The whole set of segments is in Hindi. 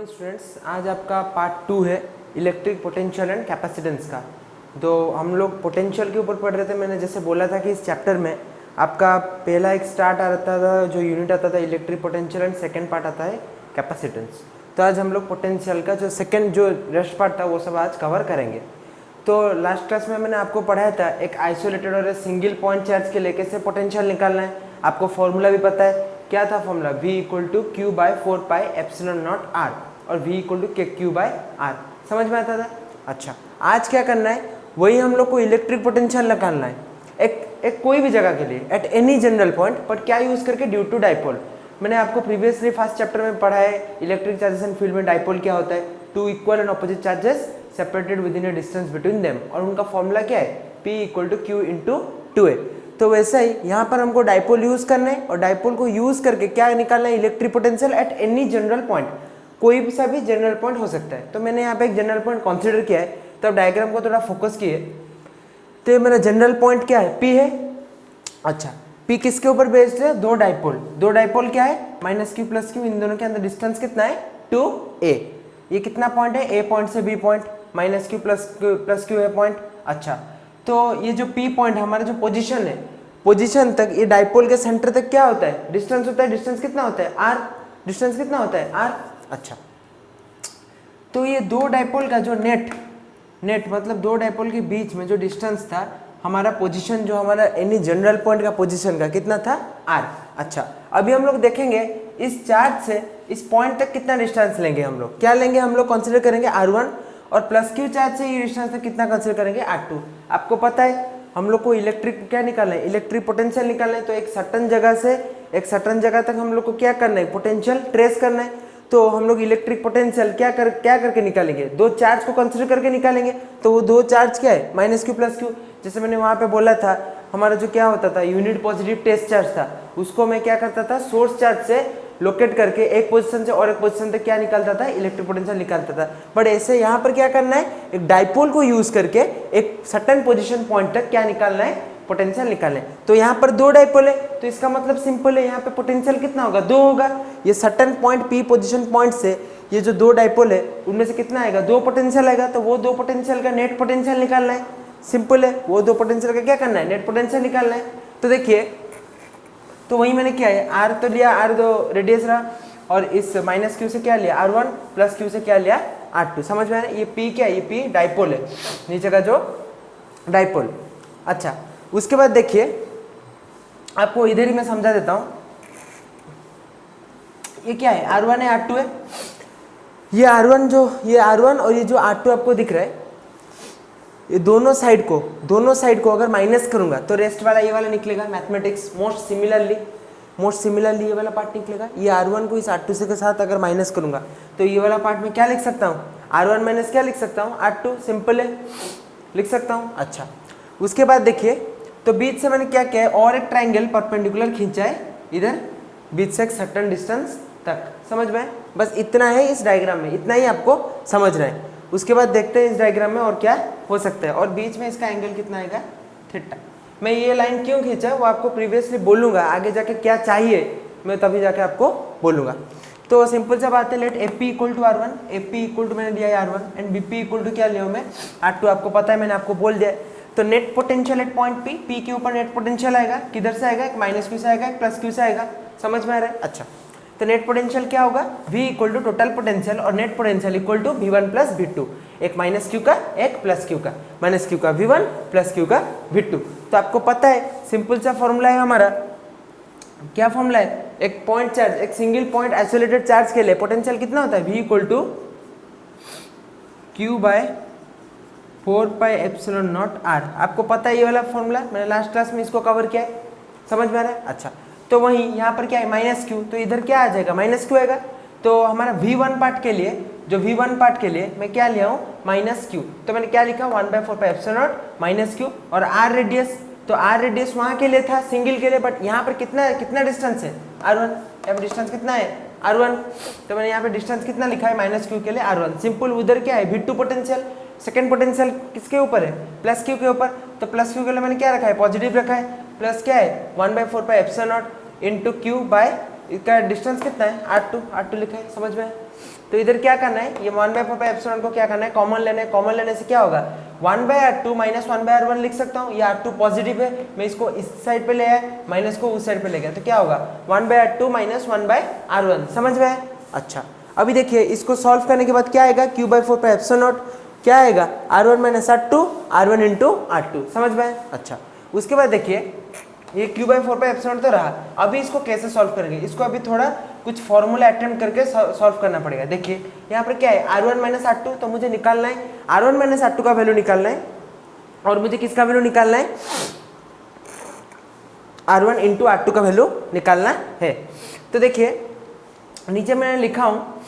मॉर्निंग स्टूडेंट्स, आज आपका पार्ट 2 है इलेक्ट्रिक पोटेंशियल एंड कैपेसिटेंस का। तो हम लोग पोटेंशियल के ऊपर पढ़ रहे थे। मैंने जैसे बोला था कि इस चैप्टर में आपका पहला एक स्टार्ट आता था, जो यूनिट आता था electric potential, and second part आता है कैपेसिटेंस। तो आज हम लोग पोटेंशियल का जो सेकंड जो रेस्ट पार्ट था वो सब आज कवर करेंगे। तो लास्ट क्लास में मैंने आपको पढ़ाया था एक आइसोलेटेड और सिंगल पॉइंट चार्ज के लेके से पोटेंशियल निकालना है। आपको फॉर्मूला भी पता है, क्या था formula? V equal to q by 4 pi epsilon naught r, और V equal to k q by r. समझ में आता था? अच्छा, आज क्या करना है, वही हम लोग को इलेक्ट्रिक पोटेंशियल निकालना है एक कोई भी जगह के लिए at any general point, but क्या यूज करके? Due to dipole. मैंने आपको प्रीवियसली फर्स्ट चैप्टर में पढ़ा है इलेक्ट्रिक चार्जेस एंड फील्ड में डाइपोल क्या होता है, two equal and opposite charges separated within a distance between them, और उनका फॉर्मूला क्या है? P equal to q into 2a। तो वैसा ही यहाँ पर हमको डाइपोल यूज करना है, और डाइपोल को यूज करके क्या निकालना है? Electric potential eight any general point. कोई भी सा भी जनरल पॉइंट हो सकता है। तो मैंने यहाँ पे एक जनरल पॉइंट कंसीडर किया है, तो अब डायग्राम को थोड़ा फोकस किए। तो ये मेरा जनरल पॉइंट क्या है? P है। अच्छा, P किसके ऊपर बेस्ड है? दो डाइपोल क्या है? माइनस क्यू प्लस क्यू, इन दोनों के अंदर डिस्टेंस कितना है? 2a। ये कितना पॉइंट है? A पॉइंट से B point, minus Q plus Q है पॉइंट। अच्छा, तो ये जो P पॉइंट हमारा जो पोजीशन है, पोजीशन तक ये डाइपोल के सेंटर तक क्या होता है? डिस्टेंस होता है। डिस्टेंस कितना होता है? R। डिस्टेंस कितना होता है? R। अच्छा, तो ये दो डाइपोल का जो नेट मतलब दो डाइपोल के बीच में जो डिस्टेंस था, हमारा पोजीशन जो हमारा एनी जनरल पॉइंट का पोजीशन का कितना था? R। अच्छा, अभी हम लोग देखेंगे इस चार्ज से इस पॉइंट तक कितना डिस्टेंस लेंगे हम लोग। क्या लेंगे? हम लोग कंसीडर करेंगे R1, और प्लस क्यू चार्ज से ये डिस्टेंस तक कितना कंसीडर करेंगे? R2। आपको पता है हम लोग को इलेक्ट्रिक क्या निकालना है? इलेक्ट्रिक पोटेंशियल निकालना है। तो एक सर्टन जगह से एक सर्टन जगह तक हम लोग को क्या करना है? पोटेंशियल ट्रेस करना है। तो हम लोग इलेक्ट्रिक पोटेंशियल क्या करके निकालेंगे? दो चार्ज को कंसीडर करके निकालेंगे। तो वो दो चार्ज क्या है? Minus Q plus Q. जैसे मैंने वहां पे बोला था, हमारा जो क्या होता था, यूनिट पॉजिटिव टेस्ट चार्ज था, उसको मैं क्या करता था? सोर्स चार्ज से लोकेट करके एक पोजीशन से और एक पोजीशन तक क्या निकालता था? इलेक्ट्रिक पोटेंशियल निकालता था। बट ऐसे यहाँ पर क्या करना है? एक डाइपोल को यूज करके एक सर्टेन पोजीशन पॉइंट तक क्या निकालना है? पोटेंशियल निकालना है। तो यहाँ पर दो डाइपोल है, तो इसका मतलब सिंपल है, यहाँ पे पोटेंशियल कितना होगा? 2 होगा। ये certain point P position point से ये जो दो डाइपोल है उनमें से कितना आएगा? 2 पोटेंशियल आएगा। तो वो 2 पोटेंशियल का नेट पोटेंशियल निकालना है। सिंपल है, वो 2 पोटेंशियल का क्या करना है? नेट पोटेंशियल निकालना है। तो देखिए, तो वही मैंने क्या है, R तो लिया, R तो रेडियस रहा, और इस माइनस क्यू से क्या लिया? R1, प्लस क्यू से क्या लिया? R2। समझ में आ रहा है? ये P क्या है? ये P डाइपोल है, नीचे का जो डाइपोल। अच्छा, उसके बाद देखिए, आपको इधर ही मैं समझा देता हूं। ये क्या है? R1 है, R2 है। ये R1 और ये जो R2 आपको दिख रहा है, ये दोनों साइड को अगर माइनस करूंगा तो रेस्ट वाला ये वाला निकलेगा। मैथमेटिक्स मोस्ट सिमिलरली ये वाला पार्ट निकलेगा। ये R1 को इस R2 से के साथ अगर माइनस करूंगा तो ये वाला पार्ट में क्या लिख सकता हूँ? R1 माइनस क्या लिख सकता हूँ? R2। सिंपल है, लिख सकता हूँ। अच्छा, उसके बाद देखिए, तो बीच से मैंने क्या किया है? और एक ट्राइंगल परपेंडिकुलर खींचा है इधर, बीच से एक सर्टेन डिस्टेंस तक। समझ में? बस इतना है इस डायग्राम में, इतना ही आपको समझना है। उसके बाद देखते हैं इस डायग्राम में और क्या हो सकता है। और बीच में इसका एंगल कितना आएगा? थीटा। मैं ये लाइन क्यों खींचा वो आपको प्रीवियसली बोलूंगा, आगे जाके क्या चाहिए मैं तभी जाके आपको बोलूंगा। तो सिंपल सा बात है, let AP equal to R1, AP equal to मैंने दिया है R1, and BP equal to क्या लिया हूं मैं? R2। आपको पता है, मैंने आपको बोल दिया है। तो net potential at point P के ऊपर नेट पोटेंशियल आएगा, किधर से आएगा? एक माइनस क्यू से आएगा, एक प्लस क्यू से आएगा। समझ में आ रहा है? अच्छा, तो नेट पोटेंशियल क्या होगा? V equal to total potential, और net potential equal to V1 plus V2। एक माइनस क्यू का, एक प्लस क्यू का। माइनस क्यू का V1, प्लस क्यू का V2। तो आपको पता है सिंपल सा फॉर्मूला है हमारा। क्या फॉर्मूला है? एक पॉइंट चार्ज, एक सिंगल पॉइंट आइसोलेटेड चार्ज के लिए पोटेंशियल कितना होता है? V equal to q by 4 pi epsilon naught R। आपको पता है ये वाला फॉर्मूला, मैंने लास्ट क्लास में इसको कवर किया है। समझ में आ रहा है? अच्छा, तो वही यहाँ पर क्या है? माइनस क्यू, तो इधर क्या आ जाएगा? माइनस क्यू आएगा। तो हमारा V1 पार्ट के लिए मैं क्या लिया हूँ? Minus Q. तो मैंने क्या लिखा? 1/4 pi epsilon not minus Q, और R रेडियस। तो R रेडियस वहाँ के लिए था, सिंगल के लिए, बट यहाँ पर कितना डिस्टेंस है? R1। यहाँ पर डिस्टेंस कितना है? R1। तो मैंने यहाँ पे डिस्टेंस कितना लिखा है? माइनस क्यू के लिए R1। सिंपल। उधर क्या है? V2 potential. सेकेंड पोटेंशियल किसके ऊपर है? प्लस क्यू के ऊपर। तो प्लस क्यू के लिए मैंने क्या रखा है? पॉजिटिव रखा है। प्लस क्या है? 1/4 pi epsilon naught into q by, इसका डिस्टेंस कितना है? R2 लिखा है। समझ में? तो इधर क्या करना है, ये 1/4πε को क्या करना है, कॉमन लेना है। कॉमन लेने से क्या होगा, 1/r2 माइनस 1/r1 लिख सकता हूँ। ये r2 पॉजिटिव है, मैं इसको इस साइड पे ले आया, माइनस को उस साइड पे ले गया, तो क्या होगा 1/r2 माइनस 1/r1। समझ में? अच्छा, अभी देखिए इसको सॉल्व करने के बाद क्या आएगा, q/4πε0 क्या आएगा, r1 minus r2 r1 into r2। समझ में? अच्छा, उसके बाद देखिए ये q/4πε तो रहा। अभी इसको कैसे सॉल्व करेंगे, इसको अभी थोड़ा कुछ फॉर्मूला अटेम्प्ट करके सॉल्व करना पड़ेगा। देखिए यहाँ पर क्या है, r1 माइनस r2, तो मुझे निकालना है r1 माइनस r2 का वैल्यू निकालना है, और मुझे किसका वैल्यू निकालना है, r1 इंटू r2 का वैल्यू निकालना है। तो देखिए नीचे मैंने लिखा हूँ,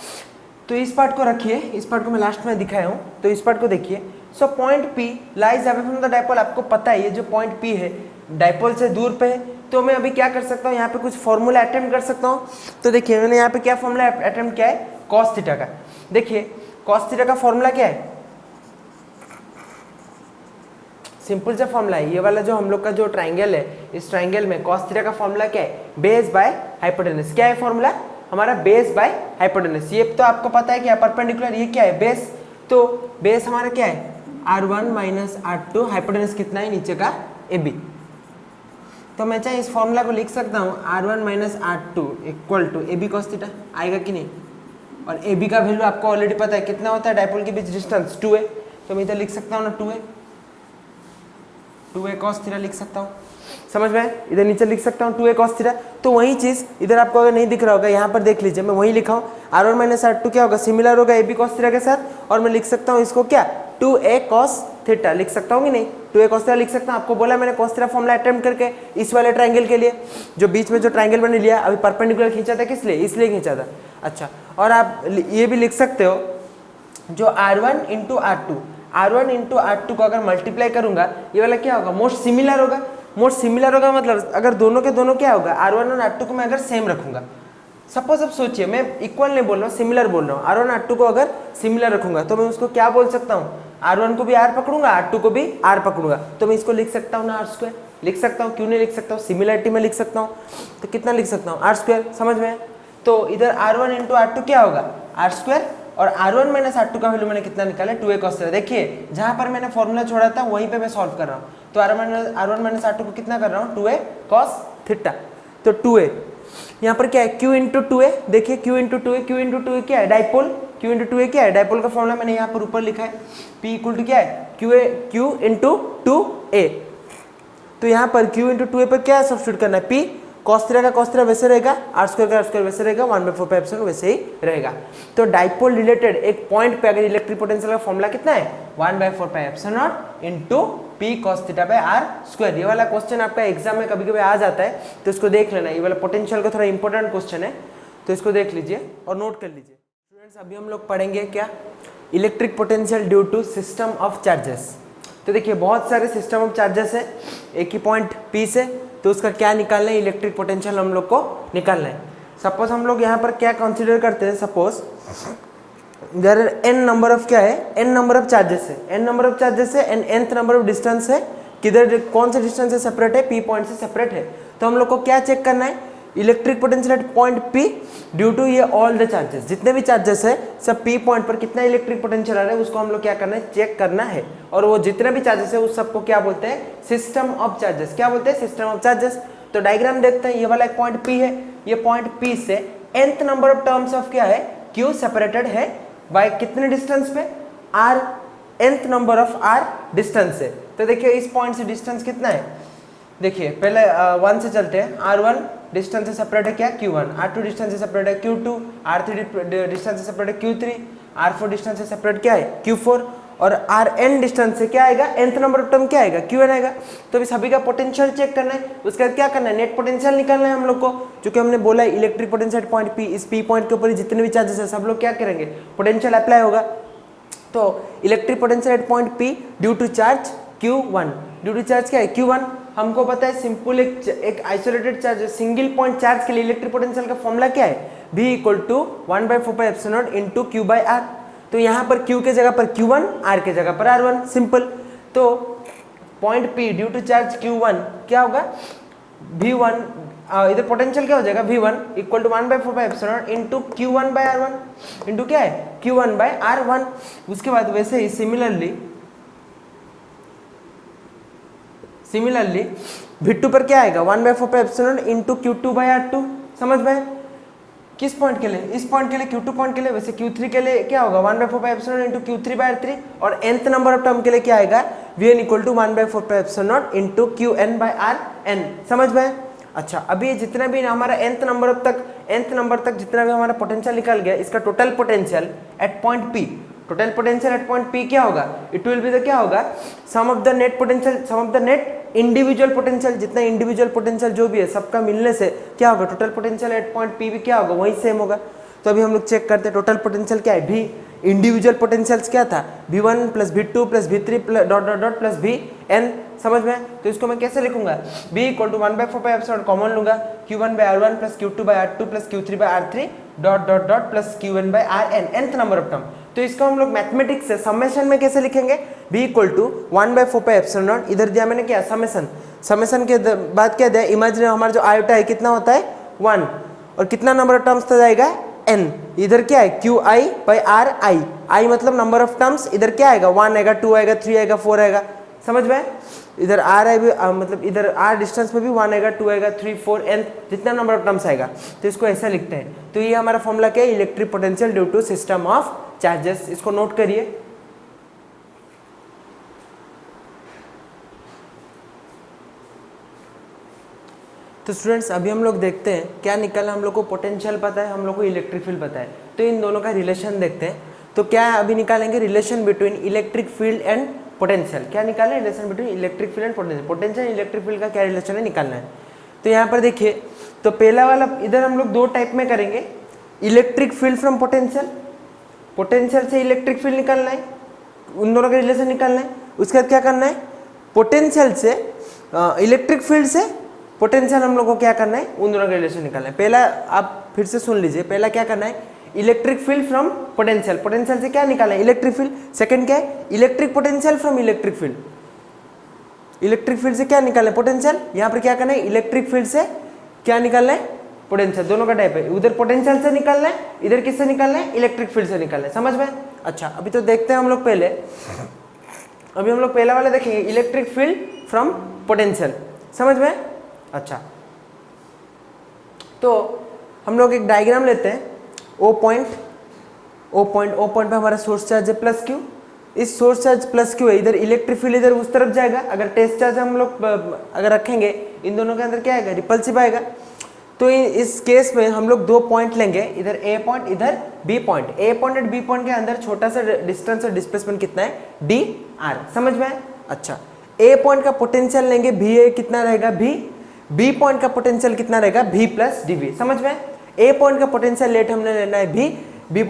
तो इस पार्ट को रखिए, इस पार्ट को मैं लास्ट में दिखाया हूँ, तो इस पार्ट को देखिए। So point P lies away from the dipole, आपको पता है ये जो पॉइंट P है डायपोल से दूर पे है, तो मैं अभी क्या कर सकता हूँ, यहाँ पे कुछ फॉर्मूला अटेम्प्ट कर सकता हूँ। तो देखिए मैंने यहाँ पे क्या फॉर्मूला अटेम्प्ट किया है, कॉस थीटा का। देखिए कॉस थीटा का फॉर्मूला क्या है, सिंपल सा फॉर्मूला है, ये वाला जो हम लोग का जो ट्राइंगल है, इस ट्राइंगल में कॉस थीटा का फॉर्मूला क्या है, बेस बाय हाइपोटेनस। क्या है फॉर्मूला हमारा, बेस बाय हाइपोटेनस। ये तो आपको पता है क्या, परपेंडिकुलर, ये क्या है बेस, तो बेस हमारा क्या है r1 माइनस r2, हाइपोटेनस कितना है नीचे का ab। तो मैं चाहे इस फॉर्मूला को लिख सकता हूँ r1 minus r2 equal to ab cos theta, आएगा कि नहीं। और ab का वैल्यू आपको ऑलरेडी पता है कितना होता है, डायपोल के बीच डिस्टेंस 2a, तो मैं इधर लिख सकता हूँ ना 2a cos थीटा लिख सकता हूँ। समझ में? इधर नीचे लिख सकता हूँ 2a cos थीटा। तो वही चीज़ इधर आपको अगर नहीं दिख रहा होगा, यहाँ पर देख लीजिए, मैं वही लिखा हूँ r1 माइनस r2 क्या होगा, सिमिलर होगा ab cos थीटा के साथ, और मैं लिख सकता हूँ इसको क्या 2a cos थीटा लिख सकता हूँ कि नहीं, 2a cos थीटा लिख सकता हूँ। आपको बोला मैंने cos थीटा फॉर्मूला अटेम्प्ट करके इस वाले ट्राइंगल के लिए, जो बीच में जो ट्राइंगल मैंने लिया अभी परपेंडिकुलर खींचा था, किस लिए, इसलिए खींचा था। अच्छा, और आप ये भी लिख सकते हो जो r1 इंटू r2 को अगर मल्टीप्लाई करूंगा, ये वाला क्या होगा, मोस्ट सिमिलर होगा। मोस्ट सिमिलर होगा मतलब अगर दोनों के दोनों क्या होगा, r1 और r2 को मैं अगर सेम रखूंगा, सपोज अब सोचिए मैं इक्वल नहीं बोल रहा हूँ, सिमिलर बोल रहा हूँ, r1 r2 को अगर सिमिलर रखूंगा तो मैं उसको क्या बोल सकता हूँ, r1 को भी r पकड़ूंगा, r2 को भी r पकड़ूंगा, तो मैं इसको लिख सकता हूँ ना r² लिख सकता हूँ। क्यों नहीं लिख सकता हूँ, सिमिलरिटी में लिख सकता हूँ, तो कितना लिख सकता हूँ r²। समझ में? तो इधर r1 इंटू r2 क्या होगा r², और r1 माइनस r2 का वैल्यू मैंने कितना निकाला, 2a cos थीटा। देखिए जहाँ पर मैंने फॉर्मूला छोड़ा था वहीं पे मैं सॉल्व कर रहा हूँ, तो r1 माइनस r2 को कितना कर रहा हूँ, 2a cos थीटा। तो 2a यहाँ पर क्या है, q इंटू 2a, देखिए q इंटू 2a क्या है, डाइपोल, q इंटू 2a क्या है, डाइपोल का फॉर्मूला मैंने यहाँ पर ऊपर लिखा है, p इक्वल टू क्या है, q इंटू 2a। तो यहाँ पर q इंटू 2a पर क्या सब्स्टिट्यूट करना है, p cos थीटा का cos थीटा वैसे रहेगा, r² का r² वैसे रहेगा, 1/4πε वैसे ही रहेगा। तो डाइपोल रिलेटेड एक पॉइंट पे अगर इलेक्ट्रिक पोटेंशियल का फॉर्मूला कितना है, 1/4πε0 into p cos theta by r²। ये वाला क्वेश्चन आपका एग्जाम में कभी कभी आ जाता है, तो इसको देख लेना, ये वाला पोटेंशियल का थोड़ा इंपॉर्टेंट क्वेश्चन है, तो इसको देख लीजिए और नोट कर लीजिए। स्टूडेंट्स अभी हम लोग पढ़ेंगे क्या, electric potential due to system of charges. तो देखिए बहुत सारे सिस्टम ऑफ चार्जेस है एक ही पॉइंट P से, तो उसका क्या निकालना है, इलेक्ट्रिक पोटेंशियल हम लोग को निकालना है। सपोज हम लोग यहाँ पर क्या कंसीडर करते हैं, suppose there are n number of क्या है, n नंबर ऑफ चार्जेस है, n नंबर ऑफ चार्जेस है, and nth number of distance है, किधर कौन सा डिस्टेंस से सेपरेट है, P पॉइंट से सेपरेट है। तो हम लोग को क्या चेक करना है, electric potential at point P due to ये ऑल द चार्जेस, जितने भी चार्जेस है सब P पॉइंट पर कितना इलेक्ट्रिक पोटेंशियल आ रहा है उसको हम लोग क्या करना है, चेक करना है। और वो जितने भी चार्जेस है उस सबको क्या बोलते हैं, सिस्टम ऑफ चार्जेस। क्या बोलते हैं, सिस्टम ऑफ चार्जेस। तो डायग्राम देखते हैं, ये वाला एक पॉइंट P है, ये पॉइंट P से nth number of terms of क्या है, Q सेपरेटेड है बाय कितने डिस्टेंस पे, R, nth number of R distance से। तो देखिए इस पॉइंट से डिस्टेंस कितना है, देखिए पहले 1 से चलते हैं, R1 डिस्टेंस से सेपरेट है क्या, Q1, R2 डिस्टेंस से सेपरेट है Q2, R3 डिस्टेंस से सेपरेट है Q3, R4 डिस्टेंस से सेपरेट क्या है Q4, और Rn डिस्टेंस से क्या आएगा, nth नंबर ऑफ टर्म क्या आएगा, Qn आएगा। तो अभी सभी का पोटेंशियल चेक करना है, उसके बाद क्या करना है, नेट पोटेंशियल निकालना है हम लोग को, क्योंकि हमने बोला है इलेक्ट्रिक पोटेंशियल पॉइंट P, इस P पॉइंट के ऊपर जितने भी चार्जेस है सब लोग क्या करेंगे, पोटेंशियल अप्लाई होगा। तो electric potential at point P due to charge Q1, due to charge क्या है Q1, हमको पता है सिंपल एक isolated charge, single point charge के लिए इलेक्ट्रिक पोटेंशियल का फॉर्मूला क्या है, V equal to 1/4πε0 into Q by R। तो यहाँ पर Q के जगह पर Q1, R के जगह पर R1, सिंपल। तो point P due to charge Q1 क्या होगा, V1 इधर पोटेंशियल क्या हो जाएगा V1 equal to 1/4 into Q1/R1 into क्या है Q1/R1। उसके बाद वैसे ही सिमिलरली V2 पर क्या आएगा 1/4 इंटू Q2/R2। समझ में किस पॉइंट के लिए, इस पॉइंट के लिए Q2 पॉइंट के लिए। वैसे Q3 के लिए क्या होगा 1/4 इंटू Q3/R3 और nth नंबर ऑफ टर्म के लिए क्या आएगा Vn equal to 1/4 into Qn/Rn। समझ में। अच्छा अभी ये जितना भी हमारा nth नंबर तक जितना भी हमारा पोटेंशियल निकल गया, इसका total potential at point P, total potential at point P क्या होगा, इट विल बी द क्या होगा sum of the net potential, sum of the net individual potential, जितना इंडिविजुअल पोटेंशियल जो भी है सबका मिलने से क्या होगा total potential at point P भी क्या होगा वही सेम होगा। तो अभी हम लोग चेक करते हैं टोटल पोटेंशियल क्या है, भी इंडिविजुअल पोटेंशियल्स क्या था V1 plus V2 plus V3 dot dot dot plus Vn। समझ में। तो इसको मैं कैसे लिखूंगा B इक्वल टू 1/4 कॉमन लूंगा Q1/R1 plus Q2/R2 plus Q3/R3 dot dot dot plus Qn/Rn nth number of term. तो इसको हम लोग मैथमेटिक्स से समेशन में कैसे लिखेंगे B इक्वल टू 1/4 इधर दिया मैंने क्या समेशन के बाद क्या दिया इमेजिनरी हमारा जो आयोटा है कितना होता है 1 और कितना नंबर ऑफ टर्म्स तक जाएगा n। इधर क्या है Qi/Ri, i मतलब नंबर ऑफ टर्म्स, इधर क्या आएगा 1 आएगा 2 आएगा 3 आएगा 4 आएगा। समझ में। इधर Ri भी मतलब इधर r डिस्टेंस में भी 1 आएगा 2 आएगा 3 4 n जितना नंबर ऑफ टर्म्स आएगा। तो इसको ऐसा लिखते हैं। तो ये हमारा फॉर्मूला क्या है electric potential due to system of charges. इसको नोट करिए। तो स्टूडेंट्स अभी हम लोग देखते हैं क्या निकला। हम लोग को पोटेंशियल पता है, हम लोग को इलेक्ट्रिक फील्ड पता है, तो इन दोनों का रिलेशन देखते हैं। तो क्या अभी निकालेंगे relation between electric field and potential. क्या निकालें relation between electric field and potential. Potential electric field का क्या रिलेशन है निकालना है। तो यहाँ पर देखिए तो पहला वाला इधर हम लोग दो टाइप में करेंगे, electric field from potential, potential से इलेक्ट्रिक फील्ड निकालना है, उन दोनों का रिलेशन निकालना है। उसके बाद क्या करना है पोटेंशियल से इलेक्ट्रिक फील्ड से पोटेंशियल हम लोग को क्या करना है उन दोनों का रिलेशन निकालना है। पहला आप फिर से सुन लीजिए, पहला क्या करना है electric field from potential, potential से क्या निकालना है इलेक्ट्रिक फील्ड। सेकंड क्या है electric potential from electric field, electric field से क्या निकालना है पोटेंशियल। यहाँ पर क्या करना है इलेक्ट्रिक फील्ड से क्या निकालना है पोटेंशियल। दोनों का टाइप है, उधर पोटेंशियल से निकालना है, इधर किससे निकालना है इलेक्ट्रिक फील्ड से निकालना है। समझ में। अच्छा अभी तो देखते हैं हम लोग पहले, अभी हम लोग पहला वाला देखेंगे इलेक्ट्रिक फील्ड फ्रॉम पोटेंशियल। समझ में। अच्छा तो हम लोग एक डायग्राम लेते हैं। ओ पॉइंट पे हमारा सोर्स चार्ज है प्लस क्यू, इस सोर्स चार्ज प्लस क्यू है, इधर इलेक्ट्रिक फील्ड इधर उस तरफ जाएगा। अगर टेस्ट चार्ज हम लोग अगर रखेंगे इन दोनों के अंदर क्या आएगा रिपल्सिव आएगा। तो इस केस में हम लोग दो पॉइंट लेंगे, इधर ए पॉइंट इधर बी पॉइंट। ए पॉइंट और बी पॉइंट के अंदर छोटा सा डिस्टेंस और डिस्प्लेसमेंट कितना है डी आर। समझ में। अच्छा ए पॉइंट का पोटेंशियल लेंगे भी ए कितना रहेगा भी, बी पॉइंट का पोटेंशियल कितना रहेगा भी प्लस डीवी। समझ में। ए पॉइंट का पोटेंशियल लेट हमने लेना है भी, बी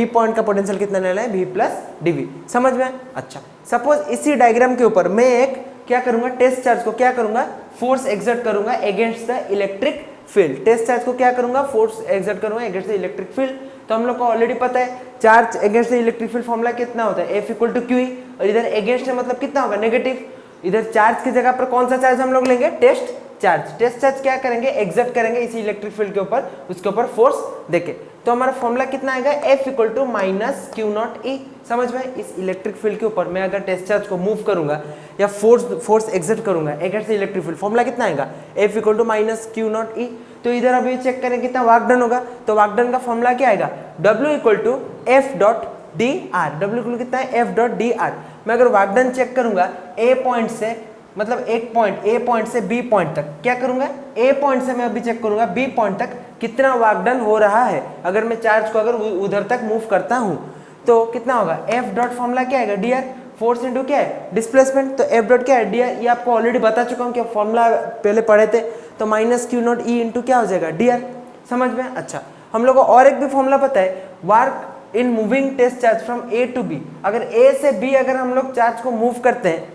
पॉइंट का पोटेंशियल कितना लेना है भी प्लस डीवी। समझ में। अच्छा सपोज इसी डायग्राम के ऊपर मैं एक क्या करूंगा टेस्ट चार्ज को क्या करूंगा फोर्स एक्सर्ट करूंगा against the electric field. Test charge को क्या करूंगा फोर्स एक्सर्ट करूंगा अगेंस्ट द इलेक्ट्रिक फील्ड। तो हम लोग को ऑलरेडी पता है charge against the electric field formula कितना होता है F इक्वल टू क्यू। और इधर अगेंस्ट है मतलब कितना होगा नेगेटिव। इधर चार्ज की जगह पर कौन सा चार्ज हम लोग लेंगे टेस्ट चार्ज। टेस्ट चार्ज क्या करेंगे एक्सर्ट करेंगे इसी इलेक्ट्रिक फील्ड के ऊपर, उसके ऊपर फोर्स देके। तो हमारा फॉर्मूला कितना आएगा F equal to minus q naught e. समझ में। इस इलेक्ट्रिक फील्ड के ऊपर मैं अगर टेस्ट चार्ज को मूव करूंगा या फोर्स एक्सर्ट करूंगा against the electric field, formula कितना आएगा F equal to minus q naught e. तो इधर अभी चेक करें कितना वर्क डन होगा। तो वर्क डन का फॉर्मूला क्या आएगा W equal to F dot D R. W equal कितना है F डॉट डी आर। मैं अगर वर्क डन चेक करूंगा ए पॉइंट से मतलब एक पॉइंट ए पॉइंट से बी पॉइंट तक क्या करूंगा ए पॉइंट से मैं अभी चेक करूंगा बी पॉइंट तक कितना वर्क डन हो रहा है। अगर मैं चार्ज को अगर उधर तक मूव करता हूं तो कितना होगा F डॉट फॉर्मूला क्या आएगा डी आर, फोर्स इंटू क्या है डिस्प्लेसमेंट। तो F डॉट क्या है डी आर, ये आपको ऑलरेडी बता चुका हूं कि फॉर्मूला पहले पढ़े थे। तो minus q naught E into क्या हो जाएगा डी आर। समझ में। अच्छा हम लोग को और एक भी फॉर्मूला पता है work in moving test charge from A to B. अगर ए से बी अगर हम लोग चार्ज को मूव करते हैं,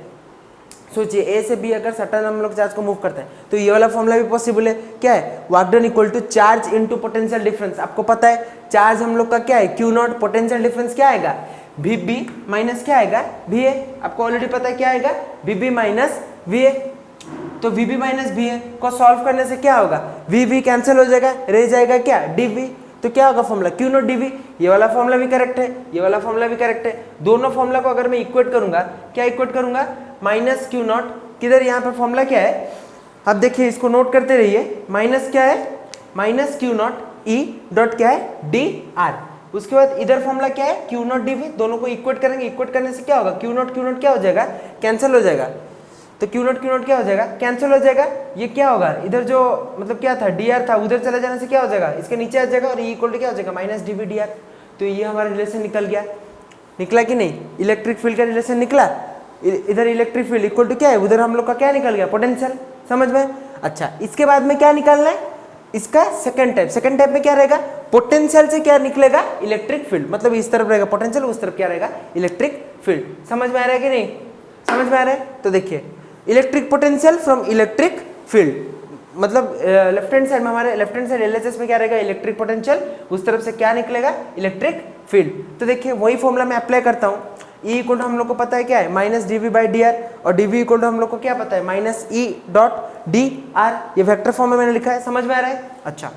सोचिए ए से बी अगर सटन हम लोग चार्ज को मूव करते हैं तो ये वाला फॉर्मूला भी पॉसिबल है। क्या है work done equal to charge into potential difference. आपको पता है चार्ज हम लोग का क्या है क्यू नॉट, पोटेंशियल डिफरेंस क्या आएगा वी बी माइनस क्या आएगा वी ए। आपको ऑलरेडी पता है क्या आएगा V B minus V A. तो V B minus B A को सॉल्व करने से क्या होगा, वी वी कैंसिल हो जाएगा, रह जाएगा क्या डी वी। तो क्या होगा formula Q naught D V. ये वाला फॉर्मूला भी करेक्ट है, ये वाला फॉर्मूला भी करेक्ट है। दोनों फॉर्मूला को अगर मैं इक्वेट करूंगा, क्या इक्वेट करूंगा, माइनस क्यू नॉट, किधर यहाँ पर फॉर्मूला क्या है, अब देखिए इसको नोट करते रहिए, माइनस क्या है, minus q naught E dot क्या है डी आर। उसके बाद इधर फॉर्मूला क्या है, क्यू नॉट डी वी। दोनों को इक्वेट करेंगे, इक्वेट करने से क्या होगा, क्यू नॉट क्या हो जाएगा, कैंसिल हो जाएगा। तो क्यू नॉट क्या हो जाएगा, कैंसिल हो जाएगा। ये क्या होगा, इधर जो मतलब क्या था डी आर था, उधर चले जाने से क्या हो जाएगा, इसके नीचे आ जाएगा और ये इक्वल टू क्या हो जाएगा, minus D V D R. तो ये हमारा रिलेशन निकल गया, निकला कि नहीं, इलेक्ट्रिक फील्ड का रिलेशन निकला। इधर इलेक्ट्रिक फील्ड इक्वल टू क्या है, उधर हम लोग का क्या निकल गया, पोटेंशियल। समझ में। अच्छा, इसके बाद में क्या निकालना है, इसका सेकंड टाइप में क्या रहेगा, पोटेंशियल से क्या निकलेगा, इलेक्ट्रिक फील्ड। मतलब इस तरफ रहेगा पोटेंशियल, उस तरफ क्या रहेगा, इलेक्ट्रिक फील्ड। समझ में आ रहा है कि नहीं, समझ में आ रहा है। तो देखिए electric potential from electric field, मतलब लेफ्ट हैंड साइड में, हमारे लेफ्ट हैंड साइड एलएचएस में क्या रहेगा, इलेक्ट्रिक पोटेंशियल, उस तरफ से क्या निकलेगा, इलेक्ट्रिक फील्ड। तो देखिए वही फॉर्मूला मैं अप्लाई करता हूँ। ई इक्वल टू हम लोग को पता है क्या है, minus D we by D R, और डी वी इक्वल टू हम लोग को क्या पता है, minus E dot D R. ये वेक्टर फॉर्म में मैंने लिखा है, समझ में आ रहा है। अच्छा,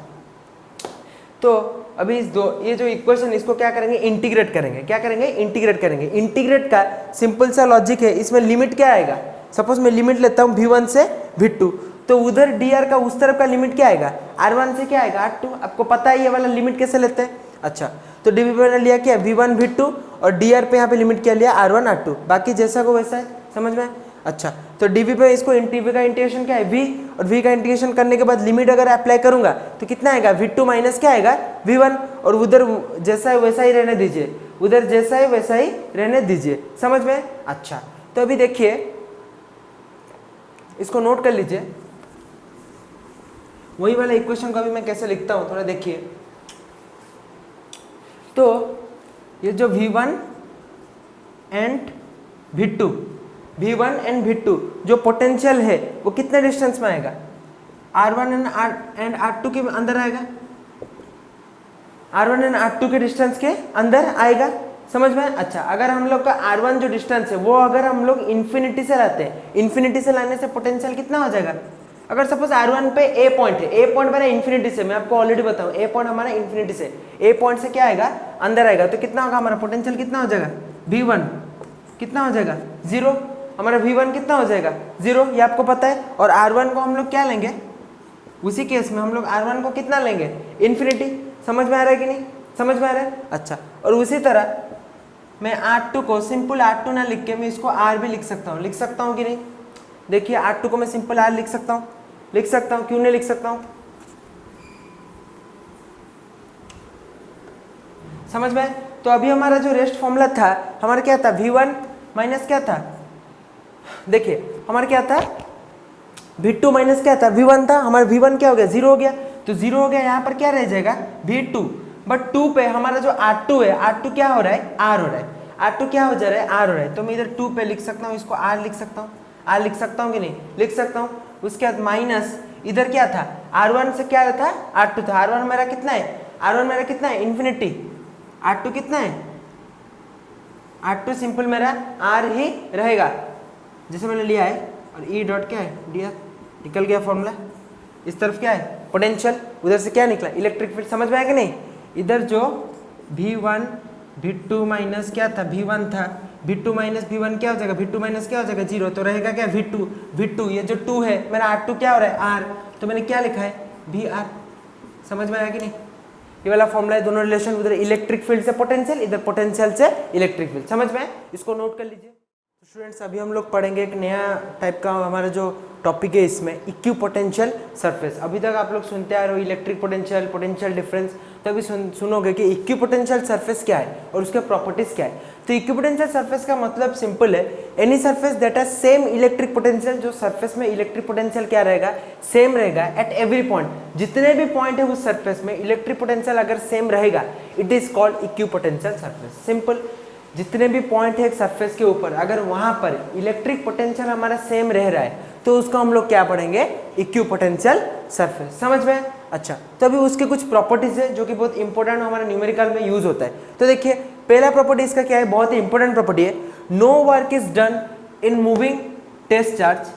तो अभी ये जो इक्वेशन, इसको क्या करेंगे, इंटीग्रेट करेंगे। क्या करेंगे, इंटीग्रेट करेंगे। इंटीग्रेट का सिंपल सा लॉजिक है, इसमें लिमिट क्या आएगा, सपोज मैं लिमिट लेता हूँ v1 से v2, तो उधर dr का उस तरफ का लिमिट क्या आएगा, r1 से क्या आएगा r2। आपको पता है ये वाला लिमिट कैसे लेते हैं। अच्छा, तो dv पे मैंने लिया क्या, v1 v2, और dr पे यहाँ पे लिमिट क्या लिया, r1 r2, बाकी जैसा को वैसा है। समझ में। अच्छा, तो dv पे इसको dv का इंटीग्रेशन क्या है v, और v का इंटीग्रेशन करने के बाद लिमिट अगर अप्लाई करूंगा तो कितना आएगा, v2 माइनस क्या आएगा, v1, और उधर जैसा है वैसा ही रहने दीजिए, उधर जैसा है वैसा ही रहने दीजिए। समझ में। अच्छा, तो अभी देखिए इसको नोट कर लीजिए, वही वाला इक्वेशन को अभी मैं कैसे लिखता हूं, थोड़ा देखिए। तो ये जो v1 एंड v2 जो पोटेंशियल है वो कितने डिस्टेंस में आएगा, r1 एंड r2 के अंदर आएगा, r1 एंड r2 के डिस्टेंस के अंदर आएगा। समझ में। अच्छा, अगर हम लोग का r1 जो डिस्टेंस है वो अगर हम लोग इन्फिनिटी से लाते हैं, इन्फिनिटी से लाने से पोटेंशियल कितना हो जाएगा। अगर सपोज r1 पे a पॉइंट है, a पॉइंट बना इन्फिनिटी से, मैं आपको ऑलरेडी बताऊं, a पॉइंट हमारा इन्फिनिटी से, a पॉइंट से क्या आएगा, अंदर आएगा, तो कितना होगा हमारा पोटेंशियल, कितना हो जाएगा, v1 कितना हो जाएगा, 0। हमारा v1 कितना हो जाएगा, 0, ये आपको पता है। और r1 को हम लोग क्या लेंगे, उसी केस में हम लोग r1 को कितना लेंगे, इन्फिनिटी। समझ में आ रहा है कि नहीं, समझ में आ रहा है। अच्छा, और उसी तरह मैं R2 को सिंपल R2 ना लिख के मैं इसको R भी लिख सकता हूँ कि नहीं। देखिए R2 को मैं सिंपल R लिख सकता हूँ, क्यों नहीं लिख सकता हूँ, समझ में। तो अभी हमारा जो रेस्ट फॉर्मूला था, हमारा क्या था, v1 माइनस क्या था, देखिए हमारा क्या था, v2 माइनस क्या था, v1 था। हमारा v1 क्या हो गया, 0 हो गया, तो 0 हो गया, यहाँ पर क्या रह जाएगा, v2। बट 2 पे हमारा जो R2 है, R2 क्या हो रहा है, R हो रहा है, R2 क्या हो जा रहा है, R हो रहा है। तो मैं इधर 2 पे लिख सकता हूँ, इसको R लिख सकता हूँ, R लिख सकता हूँ कि नहीं, लिख सकता हूँ। उसके बाद माइनस इधर क्या था, R1 से क्या था, R2 था। R1 मेरा कितना है, इन्फिनिटी। R2 कितना है, R2 सिंपल मेरा R ही रहेगा, जैसे मैंने लिया है। और E डॉट क्या है, डी आर, निकल गया फॉर्मूला। इस तरफ क्या है, पोटेंशियल, उधर से क्या निकला, इलेक्ट्रिक फील्ड। समझ में आया कि नहीं। इधर जो v1 v2 माइनस क्या था, v1 था, v2 माइनस v1 क्या हो जाएगा, v2 माइनस क्या हो जाएगा, 0, तो रहेगा क्या, v2। ये जो 2 है मेरा R2 क्या हो रहा है, R, तो मैंने क्या लिखा है, vr। समझ में आया कि नहीं। ये वाला फॉर्मूला है, दोनों रिलेशन, उधर इलेक्ट्रिक फील्ड से पोटेंशियल, इधर पोटेंशियल से इलेक्ट्रिक फील्ड। समझ में, इसको नोट कर लीजिए। स्टूडेंट्स, अभी हम लोग पढ़ेंगे एक नया टाइप का हमारा जो टॉपिक है, इसमें इक्यू पोटेंशियल सरफेस। अभी तक आप लोग सुनते आ रहे हो इलेक्ट्रिक पोटेंशियल, पोटेंशियल डिफरेंस, तो अभी सुनोगे कि इक्यू पोटेंशियल सरफेस क्या है और उसके प्रॉपर्टीज क्या है। तो इक्यू पोटेंशियल सरफेस का मतलब सिंपल है, any surface that has same electric potential, जो सरफेस में इलेक्ट्रिक पोटेंशियल क्या रहेगा, सेम रहेगा एट एवरी पॉइंट। जितने भी पॉइंट है उस सरफेस में इलेक्ट्रिक पोटेंशियल अगर सेम रहेगा, it is called equipotential surface. Simple, जितने भी पॉइंट है एक सरफेस के ऊपर, अगर वहां पर इलेक्ट्रिक पोटेंशियल हमारा सेम रह रहा है, तो उसको हम लोग क्या पढ़ेंगे, इक्यू पोटेंशियल सरफेस। समझ में। अच्छा, तो अभी उसके कुछ प्रॉपर्टीज है जो कि बहुत इंपॉर्टेंट हमारे न्यूमेरिकल में यूज होता है। तो देखिए पहला प्रॉपर्टी इसका क्या है, बहुत ही इंपॉर्टेंट प्रॉपर्टी है, no work is done in moving test charge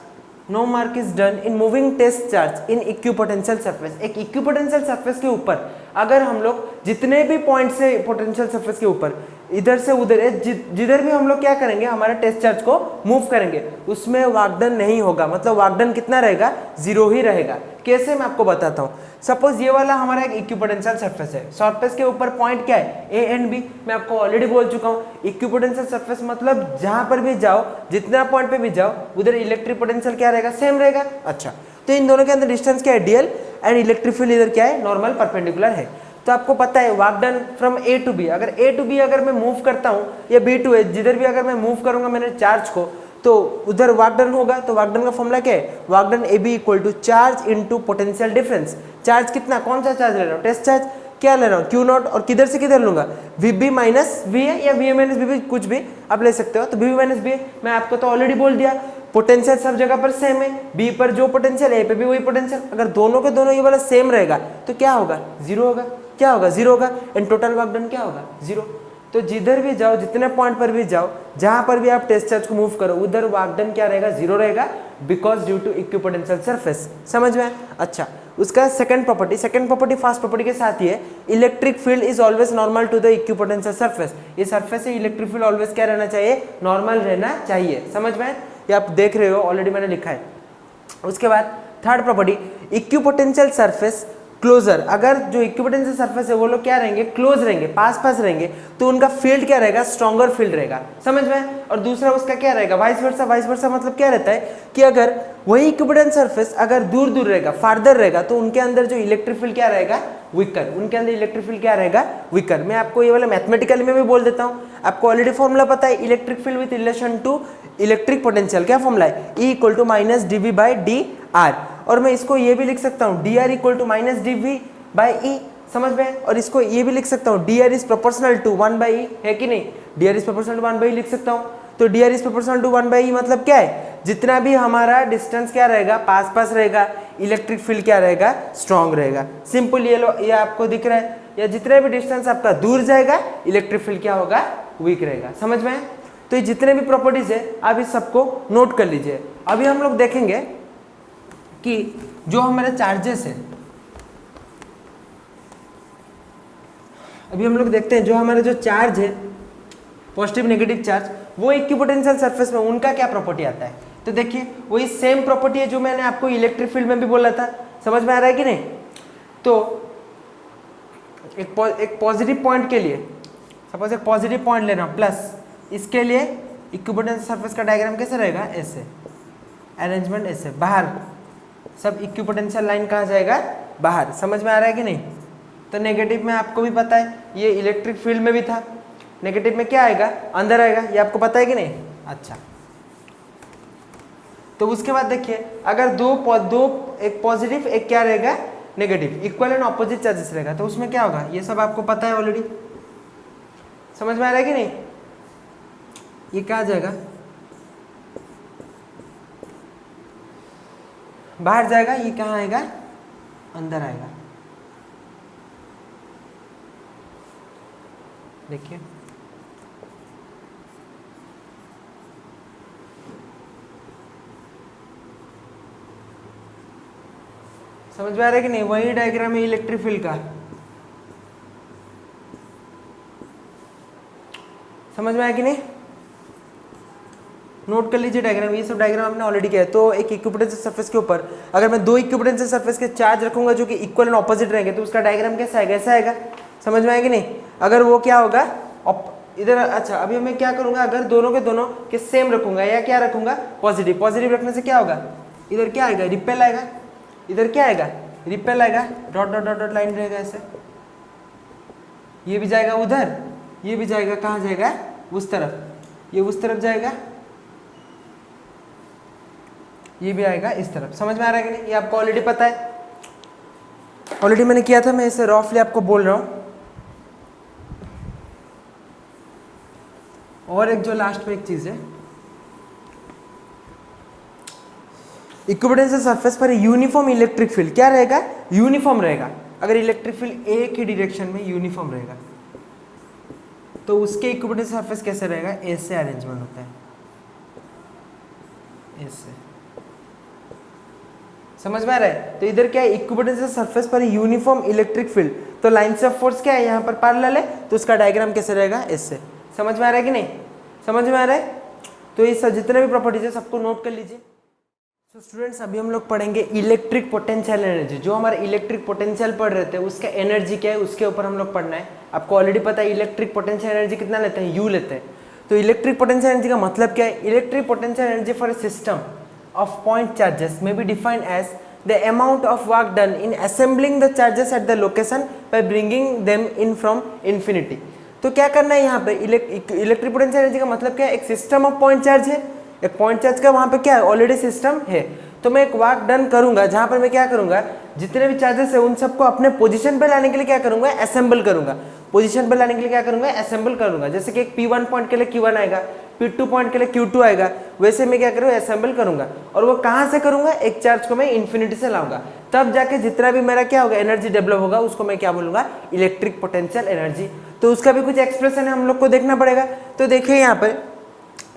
no mark is done in moving test charge in equipotential surface. एक इक्विपोटेंशियल सरफेस के ऊपर अगर हम लोग जितने भी पॉइंट से पोटेंशियल सरफेस के ऊपर इधर से उधर जिधर भी हम लोग क्या करेंगे हमारे टेस्ट चार्ज को मूव करेंगे उसमें वर्क डन नहीं होगा, मतलब वर्क डन कितना रहेगा, 0 ही रहेगा। कैसे मैं आपको बताता हूँ। सपोज ये वाला हमारा एक इक्विपोटेंशियल सरफेस है, सरफेस के ऊपर पॉइंट क्या है, ए एंड बी। मैं आपको ऑलरेडी बोल चुका हूँ इक्विपोटेंशियल सरफेस मतलब जहां पर भी जाओ, जितना पॉइंट पे भी जाओ उधर इलेक्ट्रिक पोटेंशियल क्या रहेगा, सेम रहेगा। अच्छा, तो इन दोनों के अंदर डिस्टेंस क्या है, डीएल, एंड इलेक्ट्रिक फील्ड इधर क्या है, नॉर्मल परपेंडिकुलर है। तो आपको पता है work done from A to B, अगर ए टू बी अगर मैं मूव करता हूँ या बी टू ए, जिधर भी अगर मैं मूव करूंगा मैंने चार्ज को तो उधर वर्क डन होगा। तो वर्क डन का फॉर्मूला क्या है, work done A B equal to charge into potential difference. Charge कितना, कौन सा चार्ज ले रहा हूँ, टेस्ट चार्ज क्या ले रहा हूँ, क्यू नॉट, और किधर से किधर लूंगा, वी बी माइनस वी है या V A minus V B, कुछ भी आप ले सकते हो। तो वी बी माइनस वी, मैं आपको तो ऑलरेडी बोल दिया पोटेंशियल सब जगह पर सेम है, बी पर जो पोटेंशियल ए पे भी वही पोटेंशियल, अगर दोनों के दोनों ये वाला सेम रहेगा तो क्या होगा, 0 होगा। क्या होगा, 0 होगा, एंड टोटल वर्क डन क्या होगा, 0। तो जिधर भी जाओ, जितने पॉइंट पर भी जाओ, जहां पर भी आप टेस्ट चार्ज को मूव करो उधर वर्क डन क्या रहेगा, 0 रहेगा, because due to equipotential surface. समझ में। अच्छा, उसका सेकंड प्रॉपर्टी फर्स्ट प्रॉपर्टी के साथ ही है, electric field is always normal to the equipotential surface. ये सरफेस से इलेक्ट्रिक फील्ड ऑलवेज क्या रहना चाहिए, नॉर्मल रहना चाहिए। समझ में, ये आप देख रहे हो ऑलरेडी मैंने लिखा है। उसके बाद third property, equipotential surface closer, अगर जो इक्विपोटेंशियल सरफेस है वो लोग क्या रहेंगे, क्लोज रहेंगे, पास पास रहेंगे, तो उनका फील्ड क्या रहेगा, स्ट्रॉन्गर फील्ड रहेगा। समझ में। और दूसरा उसका क्या रहेगा, वाइस वर्सा मतलब क्या रहता है कि अगर वही इक्विपोटेंशियल सरफेस अगर दूर दूर रहेगा, फार्दर रहेगा, तो उनके अंदर जो इलेक्ट्रिक फील्ड क्या रहेगा, वीकर, उनके अंदर इलेक्ट्रिक फील्ड क्या रहेगा, वीकर। मैं आपको ये वाला मैथमेटिकली में भी बोल देता हूँ, आपको ऑलरेडी फॉर्मूला पता है, electric field with relation to electric potential, क्या फॉर्मूला है, E equal to minus D we by D R. और मैं इसको ये भी लिख सकता हूँ, d r equal to minus D we by e. समझ में। और इसको ये भी लिख सकता हूँ, d r is proportional to 1 by e, है कि नहीं, d r is proportional to 1 by e लिख सकता हूँ। तो d r is proportional to 1 by e मतलब क्या है, जितना भी हमारा डिस्टेंस क्या रहेगा, पास पास रहेगा, इलेक्ट्रिक फील्ड क्या रहेगा, स्ट्रॉन्ग रहेगा। सिंपल, ये लो, ये आपको दिख रहा है, या जितने भी डिस्टेंस आपका दूर जाएगा इलेक्ट्रिक फील्ड क्या होगा, वीक रहेगा। समझ में। तो ये जितने भी प्रॉपर्टीज है आप इस सबको नोट कर लीजिए। अभी हम लोग देखेंगे कि जो हमारे चार्जेस है, अभी हम लोग देखते हैं जो हमारे जो चार्ज है, पॉजिटिव नेगेटिव चार्ज, वो इक्विपोटेंशियल सरफेस में उनका क्या प्रॉपर्टी आता है। तो देखिए वही सेम प्रॉपर्टी है जो मैंने आपको इलेक्ट्रिक फील्ड में भी बोला था। समझ में आ रहा है कि नहीं। तो एक पॉजिटिव पॉइंट के लिए, सपोज एक पॉजिटिव पॉइंट ले रहा हूँ प्लस, इसके लिए इक्विपोटेंशियल सरफेस का डायग्राम कैसे रहेगा, ऐसे, अरेंजमेंट ऐसे, बाहर सब इक्विपोटेंशियल लाइन कहाँ जाएगा, बाहर। समझ में आ रहा है कि नहीं। तो नेगेटिव में आपको भी पता है, ये इलेक्ट्रिक फील्ड में भी था, नेगेटिव में क्या आएगा, अंदर आएगा, ये आपको पता है कि नहीं। अच्छा, तो उसके बाद देखिए अगर दो एक पॉजिटिव एक क्या रहेगा, negative, equal and opposite charges रहेगा, तो उसमें क्या होगा, ये सब आपको पता है ऑलरेडी। समझ में आ रहा है कि नहीं। ये कहाँ जाएगा, बाहर जाएगा, ये कहाँ आएगा, अंदर आएगा। देखिए समझ में आ रहा है कि नहीं। वही डायग्राम है इलेक्ट्रिक फील्ड का। समझ में आया कि नहीं। नोट कर लीजिए डायग्राम, ये सब डायग्राम आपने ऑलरेडी किया है। तो एक इक्विपोटेंशियल सरफेस के ऊपर अगर मैं दो इक्विपोटेंशियल सरफेस के चार्ज रखूंगा जो कि इक्वल एंड ऑपोजिट रहेंगे, तो उसका डायग्राम कैसा आएगा, ऐसा आएगा। समझ में आएगा कि नहीं। अगर वो क्या होगा इधर, अच्छा अभी मैं क्या करूंगा, अगर दोनों के दोनों के सेम रखूंगा या क्या रखूंगा, पॉजिटिव। पॉजिटिव रखने से क्या होगा, इधर क्या आएगा, रिपेल आएगा, इधर क्या आएगा, रिपेल आएगा, dot dot dot dot line रहेगा ऐसे, ये भी जाएगा उधर, ये भी जाएगा, कहाँ जाएगा, उस तरफ, ये उस तरफ जाएगा, ये भी आएगा इस तरफ। समझ में आ रहा है कि नहीं। ये आपको ऑलरेडी पता है, ऑलरेडी मैंने किया था, मैं इसे रफली आपको बोल रहा हूं। और एक जो लास्ट में एक चीज है, इक्विपोटेंशियल सरफेस पर यूनिफॉर्म इलेक्ट्रिक फील्ड क्या रहेगा, यूनिफॉर्म रहेगा। अगर इलेक्ट्रिक फील्ड एक ही डायरेक्शन में यूनिफॉर्म रहेगा तो उसके इक्विपोटेंशियल सरफेस कैसे रहेगा, ऐसे अरेंजमेंट होता है, ऐसे। समझ में आ रहा है? तो इधर क्या है, इक्विपोटेंशियल सरफेस पर यूनिफॉर्म इलेक्ट्रिक फील्ड, तो लाइंस ऑफ फोर्स क्या है यहाँ पर पैरेलल है, तो उसका डायग्राम कैसे रहेगा, इससे। समझ में आ रहा है कि नहीं? समझ में आ रहा है? तो ये सब जितने भी प्रॉपर्टीज है सबको नोट कर लीजिए। तो स्टूडेंट्स अभी हम लोग पढ़ेंगे इलेक्ट्रिक पोटेंशियल एनर्जी। जो हमारे इलेक्ट्रिक पोटेंशियल पढ़ रहे थे उसका एनर्जी क्या है उसके ऊपर हम लोग पढ़ना है। आपको ऑलरेडी पता है इलेक्ट्रिक पोटेंशियल एनर्जी कितना लेते हैं, यू लेते हैं। तो इलेक्ट्रिक पोटेंशियल एनर्जी का मतलब क्या है? Electric potential energy for a system of point charges may be defined as the amount of work done in assembling the charges at the location by bringing them in from infinity। तो क्या करना है यहाँ पे, इलेक्ट्रिक पोटेंशियल एनर्जी का मतलब क्या है? एक सिस्टम ऑफ पॉइंट चार्ज है, एक पॉइंट चार्ज का वहाँ पे क्या है, ऑलरेडी सिस्टम है। तो मैं एक वर्क डन करूंगा जहाँ पर मैं क्या करूंगा, जितने भी चार्जेस है उन सबको अपने पोजीशन पे लाने के लिए क्या करूंगा, असेंबल करूंगा। पोजीशन पे लाने के लिए क्या करूंगा, असेंबल करूंगा। जैसे कि एक P1 पॉइंट के लिए Q1 आएगा, P2 पॉइंट के लिए Q2 आएगा, वैसे मैं क्या करूँगा, असेंबल करूंगा। और वो कहाँ से करूंगा, एक चार्ज को मैं इन्फिनिटी से लाऊंगा, तब जाके जितना भी मेरा क्या होगा, एनर्जी डेवलप होगा, उसको मैं क्या बोलूंगा, इलेक्ट्रिक पोटेंशियल एनर्जी। तो उसका भी कुछ एक्सप्रेशन है, हम लोग को देखना पड़ेगा। तो देखिए यहाँ पर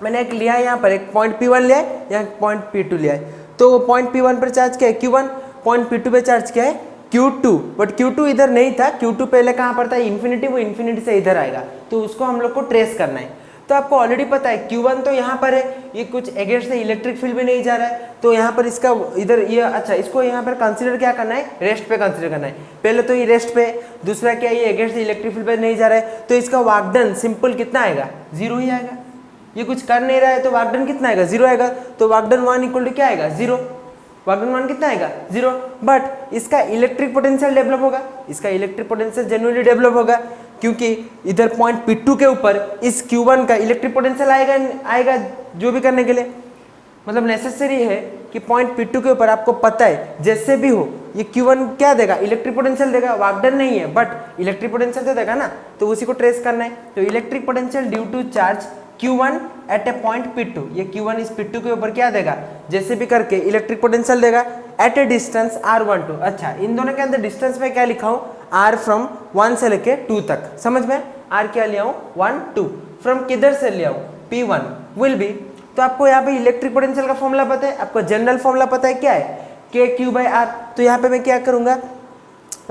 मैंने एक लिया है, यहाँ पर एक पॉइंट P1 लिया है, यहाँ पॉइंट P2 लिया है। तो पॉइंट P1 पर चार्ज क्या है, Q1, पॉइंट P2 पे चार्ज क्या है, Q2। बट Q2 इधर नहीं था, Q2 पहले कहाँ पर था, इन्फिनिटी, वो इन्फिनिटी से इधर आएगा, तो उसको हम लोग को ट्रेस करना है। तो आपको ऑलरेडी पता है Q1 तो यहाँ पर है, ये कुछ अगेंस्ट से इलेक्ट्रिक फील्ड भी नहीं जा रहा है, तो यहाँ पर इसका इधर ये अच्छा, इसको यहाँ पर कंसीडर क्या करना है, रेस्ट पे कंसीडर करना है। पहले तो ये रेस्ट पे, दूसरा क्या, ये अगेंस्ट से इलेक्ट्रिक फील्ड पे नहीं जा रहा है, तो इसका वर्क डन सिंपल कितना आएगा, 0 ही आएगा। ये कुछ कर नहीं रहा है तो वर्क डन कितना आएगा, 0 आएगा। तो वर्क डन 1 इक्वल टू क्या आएगा, 0। वर्क डन 1 कितना आएगा, 0। बट इसका इलेक्ट्रिक पोटेंशियल डेवलप होगा, इसका इलेक्ट्रिक पोटेंशियल जेन्युइनली डेवलप होगा, क्योंकि इधर पॉइंट P2 के ऊपर इस Q1 का इलेक्ट्रिक पोटेंशियल आएगा जो भी करने के लिए। मतलब नेसेसरी है कि पॉइंट P2 के ऊपर आपको पता है जैसे भी हो ये Q1 क्या देगा, इलेक्ट्रिक पोटेंशियल देगा। वर्क डन नहीं है बट इलेक्ट्रिक पोटेंशियल तो देगा ना, तो उसी को ट्रेस करना है। तो electric potential due to charge Q1 at A point P2, ये Q1 इस P2 के ऊपर क्या देगा, जैसे भी करके इलेक्ट्रिक पोटेंशियल देगा एट ए डिस्टेंस R12। अच्छा, इन दोनों के अंदर डिस्टेंस में क्या लिखा हूँ, R फ्रॉम 1 से लेके 2 तक। समझ में, R क्या लिया हूँ, 1 2, फ्रॉम किधर से लिया हूँ, P1 विल बी। तो आपको यहाँ पे इलेक्ट्रिक पोटेंशियल का फॉर्मूला पता है, आपको जनरल फॉर्मूला पता है क्या है, KQ/R। तो यहाँ पे मैं क्या करूँगा,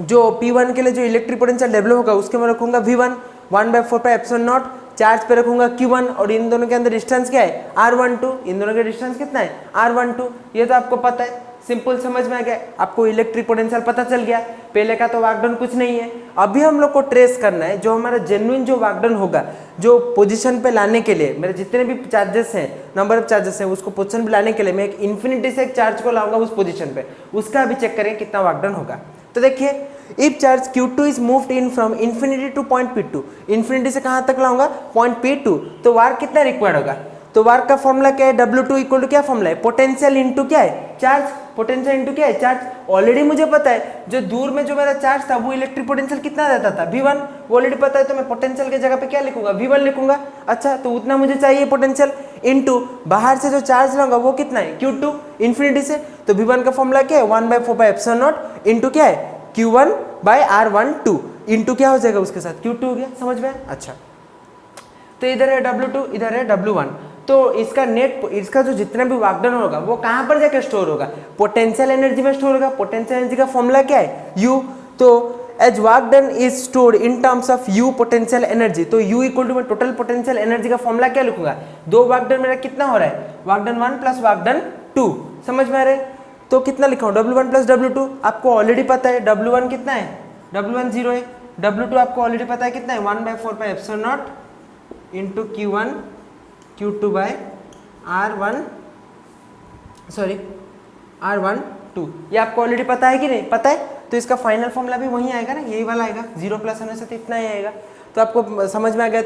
जो P1 के लिए जो इलेक्ट्रिक पोटेंशियल डेवलप होगा उसके मैं रखूँगा V1, 1/4πε0, चार्ज पे रखूंगा Q1, और इन दोनों के अंदर डिस्टेंस क्या है, R12। इन दोनों का डिस्टेंस कितना है, R12। ये तो आपको पता है, सिंपल समझ में आ गया। आपको इलेक्ट्रिक पोटेंशियल पता चल गया, पहले का तो वर्क डन कुछ नहीं है। अभी हम लोग को ट्रेस करना है जो हमारा जेन्युइन जो वर्क डन होगा, जो पोजीशन पे लाने के लिए मेरे जितने भी चार्जेस हैं, नंबर ऑफ चार्जेस हैं, उसको पोजीशन पे लाने के लिए मैं एक इन्फिनिटी से एक चार्ज को लाऊंगा उस पोजीशन पे, उसका अभी चेक करेंगे कितना वर्क डन होगा। तो देखिए, if charge Q2 is moved in from infinity two point P2, infinity से कहाँ तक लाऊंगा, पॉइंट P2, तो वर्क कितना रिक्वायर्ड होगा। तो वर्क का फॉर्मूला क्या है, W2 इक्वल टू क्या फॉर्मूला है, पोटेंशियल इंटू क्या है, चार्ज। पोटेंशियल इंटू क्या है, चार्ज। ऑलरेडी मुझे पता है जो दूर में जो मेरा चार्ज था वो इलेक्ट्रिक पोटेंशियल कितना रहता था, V1, वो ऑलरेडी पता है। तो मैं पोटेंशियल की जगह पे क्या लिखूंगा, V1 लिखूंगा। अच्छा, तो उतना मुझे चाहिए पोटेंशियल, इंटू बाहर से जो चार्ज लाऊंगा वो कितना है, Q2 इन्फिनिटी से। तो V1 का फॉर्मूला क्या है, 1/4πε0 इंटू क्या है, Q1/R12 इंटू क्या हो जाएगा उसके साथ, Q2 हो गया। समझ में, अच्छा। तो इधर है W2, इधर है W1। तो इसका नेट, इसका जो जितना भी वर्क डन होगा वो कहाँ पर जाकर स्टोर होगा, पोटेंशियल एनर्जी में स्टोर होगा। पोटेंशियल एनर्जी का फॉर्मूला क्या है, U। तो as work done is stored in terms of U potential energy, तो U इक्वल टू मैं टोटल पोटेंशियल एनर्जी का फॉर्मूला क्या लिखूंगा, दो वर्क डन मेरा कितना हो रहा है, work done 1 plus work done 2। समझ में आ रहा है, तो कितना लिखा हूँ, W1 प्लस W2। आपको ऑलरेडी पता है W1 कितना है, W1 0 है, W2 आपको ऑलरेडी पता है कितना है, 1/4πε0 इंटू Q1 Q2/R1 R12। ये आपको ऑलरेडी पता है कि नहीं, पता है। तो इसका फाइनल फॉर्मूला भी वही आएगा ना, यही वाला आएगा, 0 प्लस होने से तो इतना ही आएगा। तो आपको समझ में आ गया।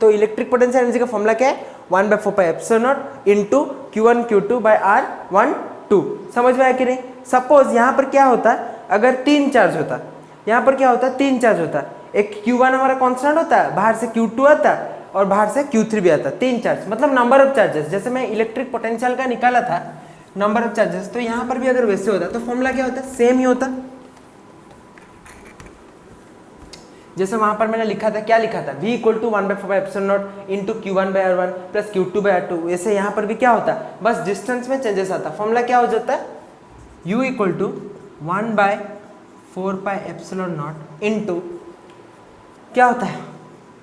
तो इलेक्ट्रिक पोटेंशियल एनर्जी का फॉर्मूला क्या है, 1/4πε0 इंटू Q1 Q2/R12। समझ में आया कि नहीं। सपोज यहाँ पर क्या होता, अगर 3 चार्ज होता, यहाँ पर क्या होता, 3 चार्ज होता, एक Q1 हमारा कॉन्स्टेंट होता है, बाहर से Q2 आता और बाहर से Q3 भी आता। 3 चार्ज मतलब नंबर ऑफ चार्जेस, जैसे मैं इलेक्ट्रिक पोटेंशियल का निकाला था नंबर ऑफ चार्जेस, तो यहाँ पर भी अगर वैसे होता तो फॉर्मूला क्या होता, सेम ही होता। जैसे वहां पर मैंने लिखा था, क्या लिखा था, V equal to 1/4πε0 into Q1/R1 plus Q2/R2। वैसे यहाँ पर भी क्या होता, बस डिस्टेंस में चेंजेस आता, फॉर्मूला क्या हो जाता है U इक्वल टू 1/4πε0 इंटू क्या होता है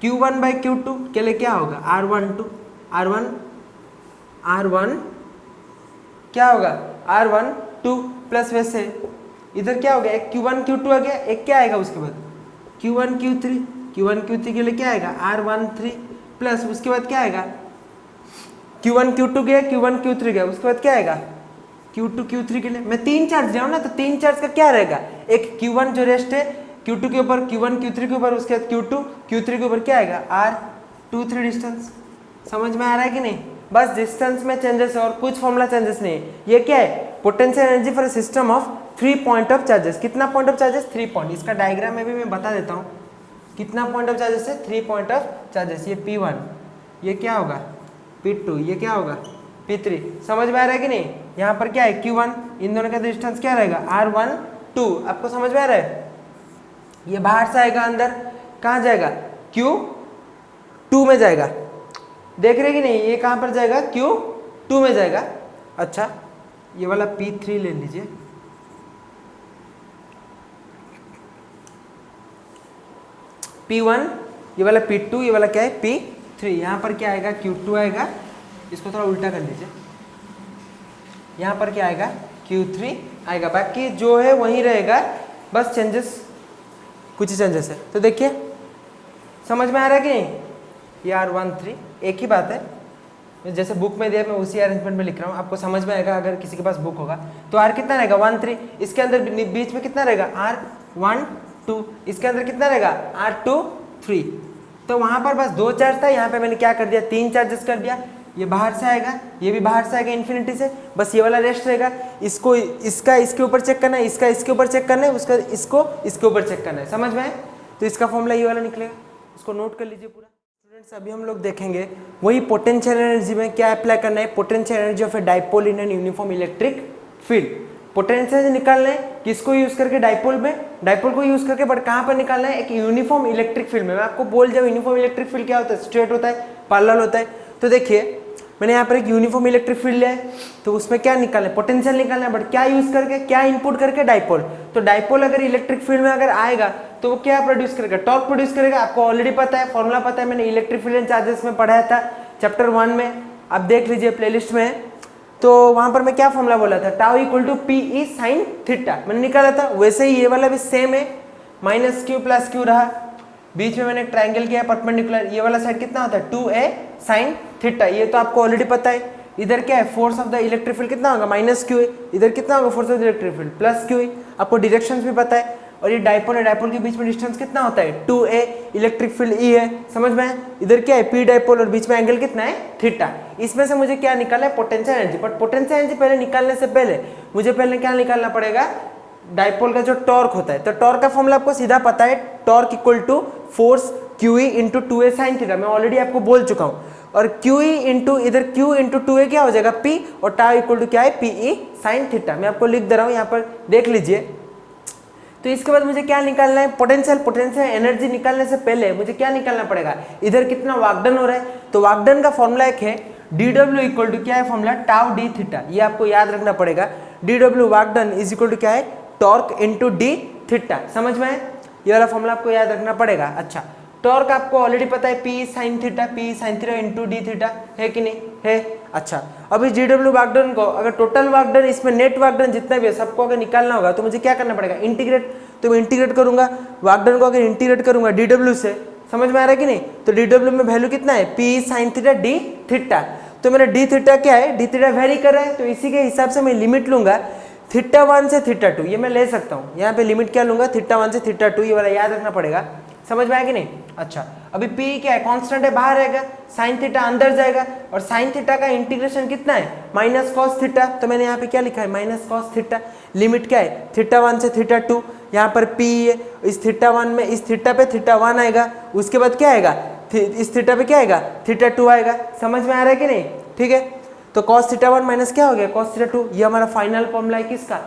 Q1/Q2 के लिए क्या होगा R1 क्या होगा R12 प्लस वैसे इधर क्या हो गया, एक Q1 Q2 आ गया, एक क्या आएगा उसके बाद Q1 Q3 के लिए क्या आएगा R13 प्लस उसके बाद क्या आएगा Q1 Q2 गया, Q1 Q3 गया, उसके बाद क्या आएगा Q2 Q3 के लिए। मैं 3 चार्ज जाऊँ ना तो 3 चार्ज का क्या रहेगा, एक Q1 जो रेस्ट है Q2 के ऊपर, Q1 Q3 के ऊपर, उसके बाद Q2 Q3 के ऊपर क्या आएगा R23 डिस्टेंस। समझ में आ रहा है कि नहीं, बस डिस्टेंस में चेंजेस है और कुछ फॉर्मूला चेंजेस नहीं है। ये क्या है, potential energy for system of 3 point of charges. कितना पॉइंट ऑफ चार्जेस, 3 पॉइंट। इसका डायग्राम में भी मैं बता देता हूँ कितना पॉइंट ऑफ चार्जेस है, 3 पॉइंट ऑफ चार्जेस। ये P1, ये क्या होगा P2, ये क्या होगा P3। समझ में आ रहा है कि नहीं, यहाँ पर क्या है Q1, इन दोनों का डिस्टेंस क्या रहेगा R12। आपको समझ में आ रहा है, ये बाहर से आएगा अंदर कहाँ जाएगा Q2 में जाएगा, देख रहे कि नहीं, ये कहाँ पर जाएगा Q2 में जाएगा। अच्छा ये वाला P3 ले लीजिए, P1, ये वाला P2, ये वाला क्या है P3। यहाँ पर क्या आएगा Q2 आएगा, इसको थोड़ा उल्टा कर लीजिए, यहाँ पर क्या आएगा Q3 आएगा, बाकी जो है वही रहेगा, बस चेंजेस कुछ ही चेंजेस है। तो देखिए समझ में आ रहा है कि नहीं, ये R13 एक ही बात है, जैसे बुक में दिया मैं उसी अरेंजमेंट में लिख रहा हूँ, आपको समझ में आएगा अगर किसी के पास बुक होगा। तो R कितना रहेगा 13, इसके अंदर बीच में कितना रहेगा R12, इसके अंदर कितना रहेगा R23। तो वहाँ पर बस 2 चार्ज था, यहाँ पे मैंने क्या कर दिया 3 चार्जेस कर दिया। ये बाहर से आएगा, ये भी बाहर से आएगा इन्फिनिटी से, बस ये वाला रेस्ट रहेगा। इसको इसका इसके ऊपर चेक करना है, इसका इसके ऊपर चेक करना है, उसका इसको इसके ऊपर चेक करना है। समझ में आए, तो इसका फॉर्मूला ये वाला निकलेगा, उसको नोट कर लीजिए पूरा। स्टूडेंट्स अभी हम लोग देखेंगे वही पोटेंशियल एनर्जी में क्या अप्लाई करना है, potential energy of a dipole in an uniform electric field. Potential निकालना है किसको यूज करके, डाइपोल में, डाइपोल को यूज करके, बट कहाँ पर निकालना है, एक यूनिफॉर्म इलेक्ट्रिक फील्ड में। मैं आपको बोल जाऊँ यूनिफॉर्म इलेक्ट्रिक फील्ड क्या होता है, स्ट्रेट होता है, पैरेलल होता है। तो देखिए मैंने यहाँ पर एक यूनिफॉर्म इलेक्ट्रिक फील्ड लिया है, तो उसमें क्या निकालना है, पोटेंशियल निकालना है, बट क्या यूज करके, क्या इनपुट करके, डाइपोल। तो डाइपोल अगर इलेक्ट्रिक फील्ड में अगर आएगा तो वो क्या प्रोड्यूस करेगा, टॉर्क प्रोड्यूस करेगा। आपको ऑलरेडी पता है, फॉर्मूला पता है, मैंने इलेक्ट्रिक फील्ड एंड चार्जेस में पढ़ाया था चैप्टर 1 में, आप देख लीजिए प्लेलिस्ट में। तो वहां पर मैं क्या फॉर्मूला बोला था, tau equal to PE sin theta मैंने निकाला था। वैसे ही ये वाला भी सेम है, -q + q रहा, बीच में मैंने ट्रायंगल किया परपेंडिकुलर, ये वाला साइड कितना होता है 2a sin थीटा, ये तो आपको ऑलरेडी पता है। इधर क्या है, force of the electric field कितना होगा -q है, इधर कितना होगा force of the electric field +q है, आपको डायरेक्शंस भी पता है। और ये डाइपोल है, डाइपोल के बीच में डिस्टेंस कितना होता है 2a, इलेक्ट्रिक फील्ड E है, समझ में है। इधर क्या है P डाइपोल और बीच में एंगल कितना है थीटा। इसमें से मुझे क्या निकालना है, potential energy. But potential energy पहले निकालने से पहले मुझे पहले क्या निकालना पड़ेगा, डाइपोल का जो टॉर्क होता है। तो टॉर्क का फॉर्मूला आपको सीधा पता है, torque equal to force QE into 2a sin theta, मैं ऑलरेडी आपको बोल चुका हूँ। और QE इंटू इधर Q इंटू 2a क्या हो जाएगा P, और टाउ इक्वल टू क्या है PE sin थीटा। मैं आपको लिख दे रहा हूँ, यहाँ पर देख लीजिए। तो इसके बाद मुझे क्या निकालना है, पोटेंशियल एनर्जी निकालने से पहले मुझे क्या निकालना पड़ेगा, इधर कितना वर्क डन हो रहा है। तो वर्क डन का फॉर्मूला एक है dW इक्वल टू क्या है फॉर्मूला, टाउ d थीटा, ये आपको याद रखना पड़ेगा। dW work done is equal to क्या है, टॉर्क इंटू d थीटा। समझ में है, ये वाला फॉर्मूला आपको याद रखना पड़ेगा। अच्छा, टॉर्क आपको ऑलरेडी पता है P sin theta into d theta, है कि नहीं है। अच्छा, अभी dW वर्क डन को अगर टोटल वर्क डन, इसमें नेट वर्क डन जितना भी है सबको अगर निकालना होगा तो मुझे क्या करना पड़ेगा, इंटीग्रेट। तो मैं इंटीग्रेट करूंगा, वर्क डन को अगर इंटीग्रेट करूंगा dW से, समझ में आ रहा है कि नहीं। तो dW में वैल्यू कितना है P sin theta d theta. तो मेरा d थीटा क्या है, d थीटा वेरी कर रहा है, तो इसी के हिसाब से मैं लिमिट लूंगा θ1 से θ2, ये मैं ले सकता हूँ। यहाँ पे लिमिट क्या लूंगा, θ1 से θ2, ये वाला याद रखना पड़ेगा। समझ में आया कि नहीं। अच्छा, अभी P क्या है, कांस्टेंट है, बाहर रहेगा, sin थीटा अंदर जाएगा, और sin थीटा का इंटीग्रेशन कितना है -cos थीटा। तो मैंने यहाँ पे क्या लिखा है -cos थीटा। लिमिट क्या है θ1 से θ2, यहाँ पर P है, इस θ1 में इस थीटा पे θ1 आएगा, उसके बाद क्या आएगा, इस थीटा पे क्या आएगा θ2 आएगा। समझ में आ रहा है कि नहीं, ठीक है। तो cos θ1 माइनस क्या हो गया cos θ2, ये हमारा फाइनल फॉर्मूला है किसका,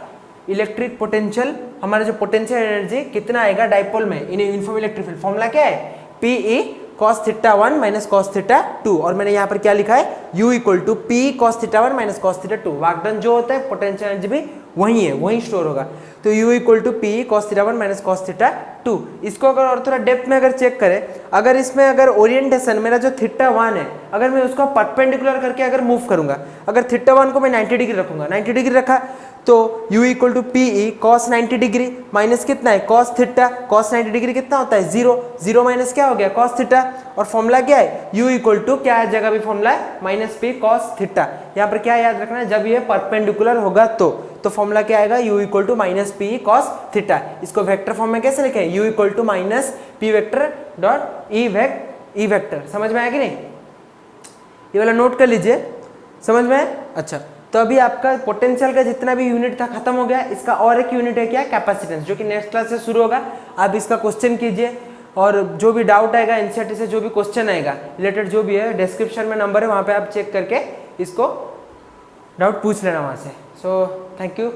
इलेक्ट्रिक पोटेंशियल। हमारा जो पोटेंशियल एनर्जी कितना आएगा डाइपोल में in uniform electric field, formula क्या है PE cos theta 1 minus cos theta 2 और मैंने यहाँ पर क्या लिखा है u equal to P cos theta 1 minus cos theta 2। Work done जो होता है पोटेंशियल एनर्जी भी वही है, वही स्टोर होगा। तो u equal to P cos theta 1 minus cos theta 2। इसको अगर और थोड़ा डेप्थ में अगर चेक करें, अगर इसमें अगर ओरिएंटेशन मेरा जो थीटा 1 है अगर मैं उसको परपेंडिकुलर करके अगर मूव करूंगा, अगर थीटा 1 को मैं 90 डिग्री रखूंगा, 90 डिग्री रखा तो u equal to P E cos 90 degree minus कितना है कॉस थीटा, कॉस 90 डिग्री कितना होता है 0, 0 माइनस क्या हो गया कॉस थीटा, और फॉर्मूला क्या है u इक्वल टू क्या है जगह भी फॉर्मूला है माइनस पी कॉस थीटा। यहाँ पर क्या याद रखना है, जब ये परपेंडिकुलर होगा तो फॉर्मूला क्या आएगा u equal to minus P cos theta. इसको वेक्टर फॉर्म में कैसे लिखें, u equal to minus P vector dot E vector. समझ में आया कि नहीं, ये वाला नोट कर लीजिए, समझ में आया? अच्छा, तो अभी आपका पोटेंशियल का जितना भी यूनिट था खत्म हो गया। इसका और एक यूनिट है क्या, कैपेसिटेंस, जो कि नेक्स्ट क्लास से शुरू होगा। आप इसका क्वेश्चन कीजिए और जो भी डाउट आएगा एनसीईआरटी से जो भी क्वेश्चन आएगा रिलेटेड जो भी है, डिस्क्रिप्शन में नंबर है, वहाँ पे आप चेक करके इसको डाउट पूछ लेना वहाँ से। So thank you.